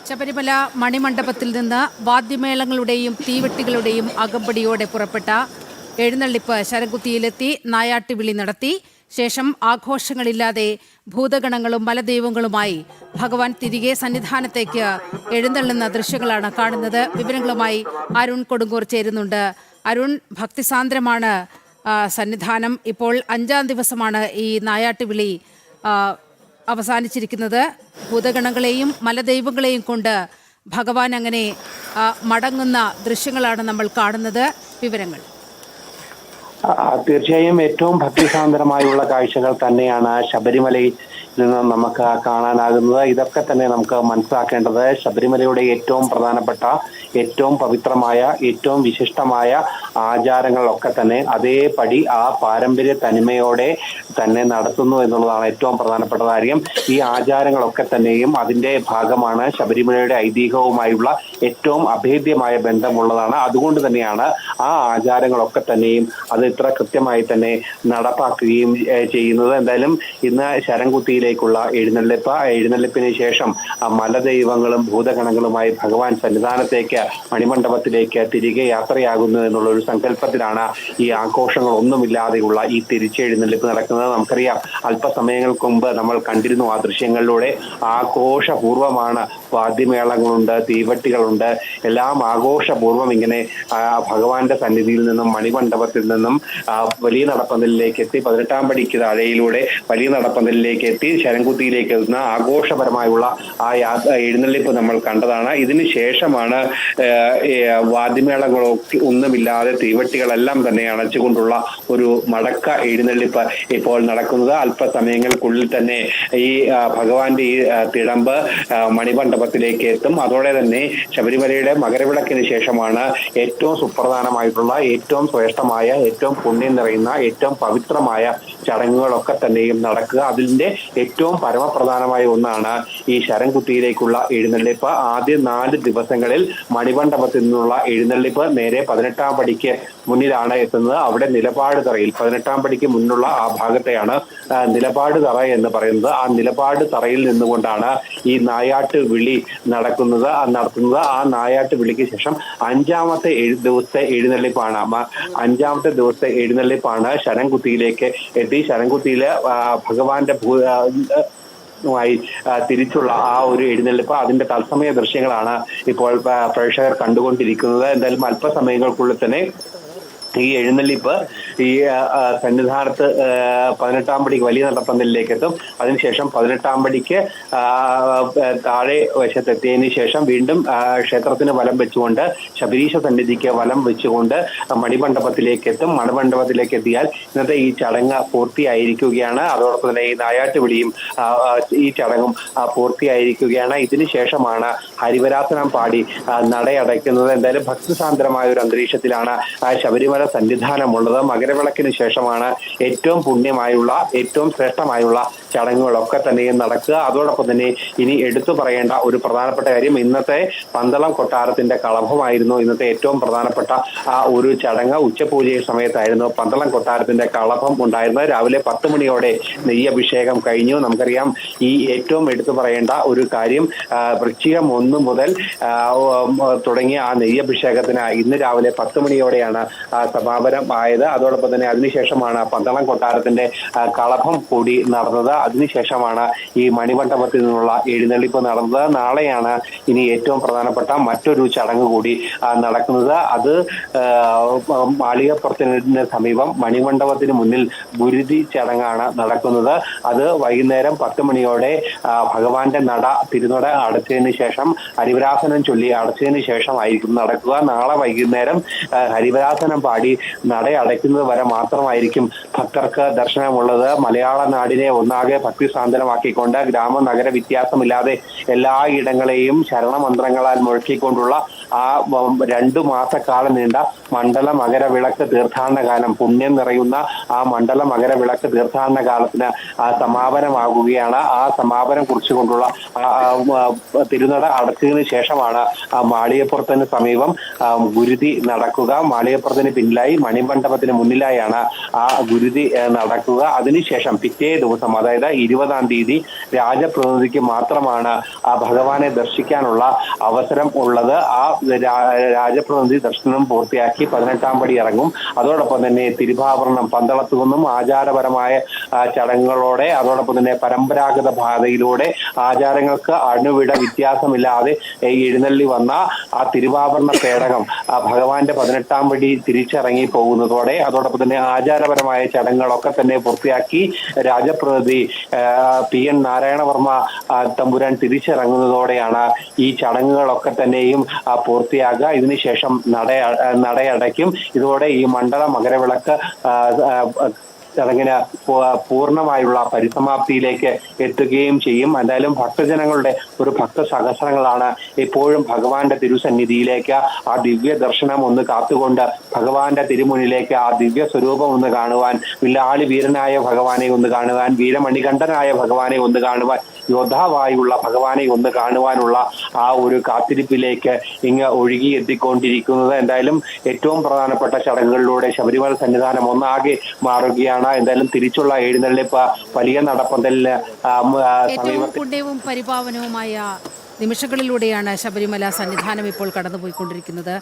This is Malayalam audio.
ശബരിമല മണിമണ്ഡപത്തിൽ നിന്ന് വാദ്യമേളങ്ങളുടെയും തീവെട്ടികളുടെയും അകമ്പടിയോടെ പുറപ്പെട്ട എഴുന്നള്ളിപ്പ് ശരംകുത്തിയിലെത്തി നായാട്ടുവിളി നടത്തി. ശേഷം ആഘോഷങ്ങളില്ലാതെ ഭൂതഗണങ്ങളും മലദൈവങ്ങളുമായി ഭഗവാൻ തിരികെ സന്നിധാനത്തേക്ക് എഴുന്നള്ളുന്ന ദൃശ്യങ്ങളാണ് കാണുന്നത്. വിവരങ്ങളുമായി അരുൺ കൊടുങ്ങൂർ ചേരുന്നുണ്ട്. അരുൺ, ഭക്തിസാന്ദ്രമാണ് സന്നിധാനം. ഇപ്പോൾ 5-ാം ദിവസമാണ് ഈ നായാട്ടുവിളി അവസാനിച്ചിരിക്കുന്നത്. ഭൂതഗണങ്ങളെയും മലദൈവങ്ങളെയും കൊണ്ട് ഭഗവാൻ അങ്ങനെ മടങ്ങുന്ന ദൃശ്യങ്ങളാണ് നമ്മൾ കാണുന്നത്. വിവരങ്ങൾ തീർച്ചയായും ഏറ്റവും ഭക്തിസാന്ദ്രമായുള്ള കാഴ്ചകൾ തന്നെയാണ് ശബരിമലയിൽ നിന്ന് നമുക്ക് കാണാനാകുന്നത്. ഇതൊക്കെ തന്നെ നമുക്ക് മനസ്സിലാക്കേണ്ടത് ശബരിമലയുടെ ഏറ്റവും പ്രധാനപ്പെട്ട, ഏറ്റവും പവിത്രമായ, ഏറ്റവും വിശിഷ്ടമായ ആചാരങ്ങളൊക്കെ തന്നെ അതേപടി ആ പാരമ്പര്യ തനിമയോടെ തന്നെ നടത്തുന്നു എന്നുള്ളതാണ് ഏറ്റവും പ്രധാനപ്പെട്ട കാര്യം. ഈ ആചാരങ്ങളൊക്കെ തന്നെയും അതിന്റെ ഭാഗമാണ്. ശബരിമലയുടെ ഐതിഹ്യവുമായുള്ള ഏറ്റവും അഭേദ്യമായ ബന്ധമുള്ളതാണ്. അതുകൊണ്ട് തന്നെയാണ് ആ ആചാരങ്ങളൊക്കെ തന്നെയും അത് ഇത്ര കൃത്യമായി തന്നെ നടപ്പാക്കുകയും ചെയ്യുന്നത്. എന്തായാലും ഇന്ന് ശരംകുത്തിയിലേക്കുള്ള എഴുന്നള്ളിപ്പിന് ശേഷം മലദൈവങ്ങളും ഭൂതഗണങ്ങളുമായി ഭഗവാൻ സന്നിധാനത്തേക്ക് മണിമണ്ഡപത്തിലേക്ക് തിരികെ യാത്രയാകുന്നു എന്നുള്ള ഒരു സങ്കല്പത്തിലാണ് ഈ ആഘോഷങ്ങളൊന്നുമില്ലാതെയുള്ള ഈ തിരിച്ചെഴുന്നള്ളിപ്പ് നടക്കുന്നത്. നമുക്കറിയാം, അല്പസമയങ്ങൾക്ക് മുമ്പ് നമ്മൾ കണ്ടിരുന്നു ആ ദൃശ്യങ്ങളിലൂടെ. ആഘോഷപൂർവമാണ്. വാദ്യമേളങ്ങളുണ്ട്, തീവട്ടികളുണ്ട്, എല്ലാം ആഘോഷപൂർവ്വം ഇങ്ങനെ ഭഗവാന്റെ സന്നിധിയിൽ നിന്നും മണിമണ്ഡപത്തിൽ നിന്നും വലിയ നടപ്പന്തലിലേക്ക് എത്തി 18-ാം പടിക്ക് താഴെയിലൂടെ വലിയ നടപ്പന്തലിലേക്ക് എത്തി ശരംകുത്തിയിലേക്ക് എത്തുന്ന ആഘോഷപരമായുള്ള ആ എഴുന്നള്ളിപ്പ് നമ്മൾ കണ്ടതാണ്. ഇതിന് ശേഷമാണ് വാദ്യമേളങ്ങളൊക്കെ ഒന്നുമില്ലാതെ തീവട്ടികളെല്ലാം തന്നെ അണച്ചുകൊണ്ടുള്ള ഒരു മടക്ക എഴുന്നള്ളിപ്പ് ഇപ്പോൾ നടക്കുന്നത്. അല്പസമയങ്ങൾക്കുള്ളിൽ തന്നെ ഈ ഭഗവാന്റെ ഈ തിടമ്പ് മണിമണ്ഡപത്തിലേക്ക് എത്തും. അതോടെ തന്നെ ശബരിമലയുടെ മകരവിളക്കിന് ശേഷമാണ് ഏറ്റവും സുപ്രധാനമായിട്ടുള്ള, ഏറ്റവും ശ്രേഷ്ഠമായ, ഏറ്റവും പുണ്യം നിറയുന്ന, ഏറ്റവും പവിത്രമായ ചടങ്ങുകളൊക്കെ തന്നെയും നടക്കുക. അതിന്റെ ഏറ്റവും പരമപ്രധാനമായ ഒന്നാണ് ഈ ശരംകുത്തിയിലേക്കുള്ള എഴുന്നള്ളിപ്പ്. ആദ്യ 4 ദിവസങ്ങളിൽ മണിമണ്ഡപത്തിൽ നിന്നുള്ള എഴുന്നള്ളിപ്പ് നേരെ 18-ാം പടിക്ക് മുന്നിലാണ് എത്തുന്നത്. അവിടെ നിലപാട് തറയിൽ, 18-ാം പടിക്ക് മുന്നുള്ള ആ ഭാഗത്തെയാണ് നിലപാട് തറ എന്ന് പറയുന്നത്. ആ നിലപാട് തറയിൽ നിന്നുകൊണ്ടാണ് ഈ നായാട്ട് വിളി നടത്തുന്നത്. ആ നായാട്ട് വിളിക്ക് ശേഷം 5-ാമത്തെ ദിവസത്തെ എഴുന്നള്ളിപ്പാണ്. 5-ാമത്തെ ദിവസത്തെ എഴുന്നള്ളിപ്പാണ് ശരംകുത്തിയിലേക്ക് എത്തി ശരംകുത്തിയിലെ ഭഗവാന്റെ തിരിച്ചുള്ള ആ ഒരു എഴുന്നള്ളിപ്പ്, അതിന്റെ തത്സമയ ദൃശ്യങ്ങളാണ് ഇപ്പോൾ പ്രേക്ഷകർ കണ്ടുകൊണ്ടിരിക്കുന്നത്. എന്തായാലും അല്പസമയങ്ങൾക്കുള്ളിൽ തന്നെ ഈ എഴുന്നള്ളിപ്പ് ഈ സന്നിധാനത്ത് 18-ാം പടിക്ക് വലിയ നടപ്പന്തലിലേക്ക് എത്തും. അതിനുശേഷം 18-ാം പടിക്ക് താഴെ വശത്തെത്തിയതിന് ശേഷം വീണ്ടും ക്ഷേത്രത്തിന് വലം വെച്ചുകൊണ്ട്, ശബരീശ സന്നിധിക്ക് വലം വെച്ചുകൊണ്ട് മണിമണ്ഡപത്തിലേക്ക് എത്തും. മണിമണ്ഡപത്തിലേക്ക് എത്തിയാൽ ഇന്നത്തെ ഈ ചടങ്ങ് പൂർത്തിയായിരിക്കുകയാണ്. അതോടൊപ്പം തന്നെ ഈ നായാട്ട് വിളിയും ഈ ചടങ്ങും പൂർത്തിയായിരിക്കുകയാണ്. ഇതിനു ശേഷമാണ് ഹരിവരാസനം പാടി നടയടയ്ക്കുന്നത്. എന്തായാലും ഭക്തിസാന്ദ്രമായ ഒരു അന്തരീക്ഷത്തിലാണ് ശബരിമല സന്നിധാനമുള്ളത്. മകരവിളക്കിന് ശേഷമാണ് ഏറ്റവും പുണ്യമായുള്ള, ഏറ്റവും ശ്രേഷ്ഠമായുള്ള ചടങ്ങുകളൊക്കെ തന്നെയും നടക്കുക. അതോടൊപ്പം തന്നെ ഇനി എടുത്തു പറയേണ്ട ഒരു പ്രധാനപ്പെട്ട കാര്യം, ഇന്നത്തെ പന്തളം കൊട്ടാരത്തിന്റെ കളഭമായിരുന്നു ഇന്നത്തെ ഏറ്റവും പ്രധാനപ്പെട്ട ഒരു ചടങ്ങ്. ഉച്ചപൂജ സമയത്തായിരുന്നു പന്തളം കൊട്ടാരത്തിന്റെ കളഭം ഉണ്ടായിരുന്നത്. രാവിലെ 10 മണിയോടെ നെയ്യഭിഷേകം കഴിഞ്ഞു. നമുക്കറിയാം, ഈ ഏറ്റവും എടുത്തു പറയേണ്ട ഒരു കാര്യം, വൃശ്ചികം 1 മുതൽ തുടങ്ങിയ ആ നെയ്യഭിഷേകത്തിന് ഇന്ന് രാവിലെ 10 മണിയോടെയാണ് സമാപനം ആയത്. അതോടൊപ്പം തന്നെ അതിനുശേഷമാണ് പന്തളം കൊട്ടാരത്തിന്റെ കളഭം കൂടി നടന്നത്. അതിനുശേഷമാണ് ഈ മണിമണ്ഡപത്തിൽ നിന്നുള്ള എഴുന്നള്ളിപ്പ് നടന്നത്. നാളെയാണ് ഇനി ഏറ്റവും പ്രധാനപ്പെട്ട മറ്റൊരു ചടങ്ങ് കൂടി നടക്കുന്നത്. അത് മാളികപ്പുറത്തിന് സമീപം മണിമണ്ഡപത്തിന് മുന്നിൽ ഗുരുതി ചടങ്ങാണ് നടക്കുന്നത്. അത് വൈകുന്നേരം 10 മണിയോടെ ഭഗവാന്റെ തിരുനട അടച്ചതിന് ശേഷം, ഹരിവരാസനം ചൊല്ലി അടച്ചതിന് ശേഷമായിരിക്കും നടക്കുക. നാളെ വൈകുന്നേരം ഹരിവരാസനം പാടി നട അടയ്ക്കുന്നത് വരെ മാത്രമായിരിക്കും ഭക്തർക്ക് ദർശനമുള്ളത്. മലയാള നാടിനെ ഒന്നാകെ ഭക്തിസാന്ദ്രമാക്കിക്കൊണ്ട്, ഗ്രാമ നഗര വ്യത്യാസമില്ലാതെ എല്ലായിടങ്ങളെയും ശരണമന്ത്രങ്ങളാൽ മുഴക്കിക്കൊണ്ടുള്ള ആ 2 മാസക്കാലം നീണ്ട മണ്ഡല മകരവിളക്ക് തീർത്ഥാടന കാലം, പുണ്യം നിറയുന്ന ആ മണ്ഡല മകരവിളക്ക് തീർത്ഥാടന കാലത്തിന് സമാപനമാകുകയാണ്. ആ സമാപനം കുറിച്ചുകൊണ്ടുള്ള തിരുനട അടച്ചതിന് ശേഷമാണ് മാളികപ്പുറത്തിന് സമീപം ഗുരുതി നടക്കുക. മാളികപ്പുറത്തിന് പിന്നിലായി മണിമണ്ഡപത്തിന് മുന്നിലായാണ് ആ ഗുരുതി നടക്കുക. അതിനുശേഷം പിറ്റേ ദിവസം, അതായത് 20-ാം തീയതി രാജപ്രതിനിധിക്ക് മാത്രമാണ് ആ ഭഗവാനെ ദർശിക്കാനുള്ള അവസരം ഉള്ളത്. ആ രാജപ്രതിനിധി ദർശനം പൂർത്തിയാക്കി 18-ാം പടി ഇറങ്ങും. അതോടൊപ്പം തന്നെ തിരുവാഭരണം പന്തളത്തു നിന്നും ആചാരപരമായ ചടങ്ങുകളോടെ, അതോടൊപ്പം തന്നെ പരമ്പരാഗത പാതയിലൂടെ ആചാരങ്ങൾക്ക് അണുവിട വ്യത്യാസമില്ലാതെ എഴുന്നള്ളി വന്ന ആ തിരുവാഭരണ പേടകം ഭഗവാന്റെ 18-ാം പടി തിരിച്ചിറങ്ങി പോകുന്നതോടെ, അതോടൊപ്പം തന്നെ ആചാരപരമായ ചടങ്ങുകളൊക്കെ തന്നെ പൂർത്തിയാക്കി രാജപ്രതിനിധി PN നാരായണവർമ്മ തമ്പുരാൻ തിരിച്ചിറങ്ങുന്നതോടെയാണ് ഈ ചടങ്ങുകളൊക്കെ തന്നെയും പൂർത്തിയാകുക. ഇതിനുശേഷം നടയടയ്ക്കും. ഇതോടെ ഈ മണ്ഡല മകരവിളക്ക് ചടങ്ങിന് പൂർണ്ണമായുള്ള പരിസമാപ്തിയിലേക്ക് എത്തുകയും ചെയ്യും. എന്തായാലും ഭക്തജനങ്ങളുടെ ഒരു ഭക്തസഹസ്രങ്ങളാണ് ഇപ്പോഴും ഭഗവാന്റെ തിരുസന്നിധിയിലേക്ക് ആ ദിവ്യ ദർശനം ഒന്ന് കാത്തുകൊണ്ട് ഭഗവാന്റെ തിരുമുന്നിലേക്ക് ആ ദിവ്യ സ്വരൂപം ഒന്ന് കാണുവാൻ, വില്ലാളി വീരനായ ഭഗവാനെ ഒന്ന് കാണുവാൻ, വീരമണികണ്ഠനായ ഭഗവാനെ ഒന്ന് കാണുവാൻ, യോദ്ധാവായുള്ള ഭഗവാനെ ഒന്ന് കാണുവാനുള്ള ആ ഒരു കാത്തിരിപ്പിലേക്ക് ഇങ്ങ് ഒഴുകി എത്തിക്കൊണ്ടിരിക്കുന്നത്. എന്തായാലും ഏറ്റവും പ്രധാനപ്പെട്ട ചടങ്ങുകളിലൂടെ ശബരിമല സന്നിധാനം ഒന്നാകെ മാറുകയാണ്. എന്തായാലും തിരിച്ചുള്ള എഴുന്നള്ളിപ്പ് വലിയ നടപ്പന്തലിന് ഏറ്റവും പുണ്യവും പരിപാവനവുമായ നിമിഷങ്ങളിലൂടെയാണ് ശബരിമല സന്നിധാനം ഇപ്പോൾ കടന്നുപോയിക്കൊണ്ടിരിക്കുന്നത്.